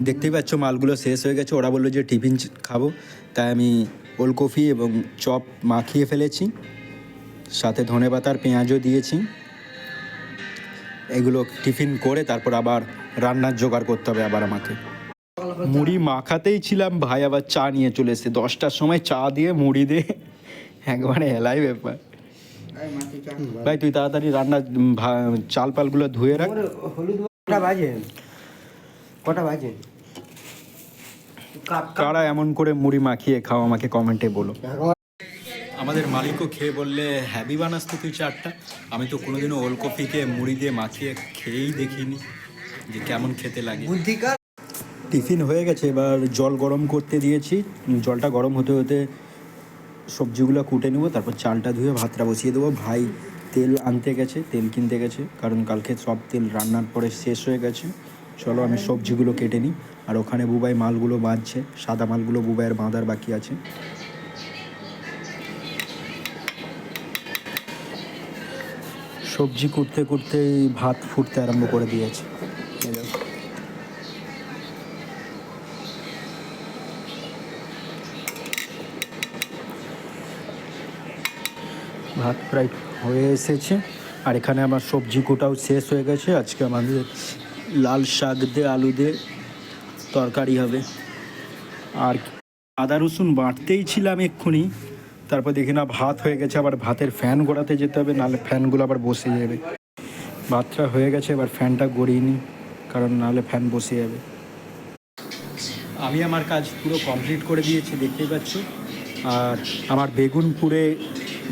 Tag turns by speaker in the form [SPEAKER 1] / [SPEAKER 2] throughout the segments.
[SPEAKER 1] দেখতেই পাচ্ছ মালগুলো শেষ হয়ে গেছে। ওরা বললো যে টিফিন খাবো, তাই আমি ওলকপি এবং চপ মাখিয়ে ফেলেছি, সাথে ধনেপাতার পেঁয়াজও দিয়েছি। এগুলো টিফিন করে তারপর আবার রান্নার জোগাড় করতে হবে আবার আমাকে। মুড়ি মাখাতেই ছিলাম, ভাই আবার চা নিয়ে চলে এসেছে 10টার সময়। চা দিয়ে মুড়ি দিয়ে একবারে হেলাই ব্যাপার। ভাই তুই তাড়াতাড়ি রান্না চাল পালগুলো ধুয়ে রাখ।
[SPEAKER 2] কটা বাজে?
[SPEAKER 1] কারা এমন করে মুড়ি মাখিয়ে খাও আমাকে কমেন্টে বলো। আমাদের মালিকও খেয়ে বললে হ্যাভি বানাস তো তুই চারটা। আমি তো কোনোদিনও ওলকপিকে মুড়ি দিয়ে মাখিয়ে খেয়েই দেখিনি যে কেমন খেতে লাগে। টিফিন হয়ে গেছে, এবার জল গরম করতে দিয়েছি। জলটা গরম হতে হতে সবজিগুলো কুটে নেবো, তারপর চালটা ধুয়ে ভাতটা বসিয়ে দেবো। ভাই তেল আনতে গেছে, তেল কিনতে গেছে, কারণ কালকে সব তেল রান্নার পরে শেষ হয়ে গেছে। চলো আমি সবজিগুলো কেটে নিই। আর ওখানে বুবাই মালগুলো বাঁধছে, সাদা মালগুলো বুবাইয়ের বাঁধার বাকি আছে। সবজি কুটতে কুটতেই ভাত ফুটতে আরম্ভ করে দিয়েছে। ভাত প্রায় হয়ে এসেছে। আর এখানে আমার সবজি কোটাও শেষ হয়ে গেছে। আজকে আমাদের লাল শাক দিয়ে আলু দিয়ে তরকারি হবে। আর আদা রসুন বাটতেই ছিলাম এক্ষুনি, তারপর দেখি না ভাত হয়ে গেছে। আবার ভাতের ফ্যান গড়াতে যেতে হবে, নাহলে ফ্যানগুলো আবার বসে যাবে। ভাতটা হয়ে গেছে, এবার ফ্যানটা গড়িয়ে নিই, কারণ নাহলে ফ্যান বসে যাবে। আমি আমার কাজ পুরো কমপ্লিট করে দিয়েছি, দেখতেই পাচ্ছ। আর আমার বেগুন পুড়ে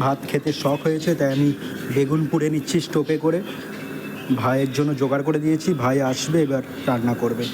[SPEAKER 1] ভাত খেতে শখ হয়েছে, তাই আমি বেগুন পুড়ে নিচ্ছি স্টোভে করে। ভাইয়ের জন্য জোগাড় করে দিয়েছি, ভাই আসবে এবার রান্না করবে।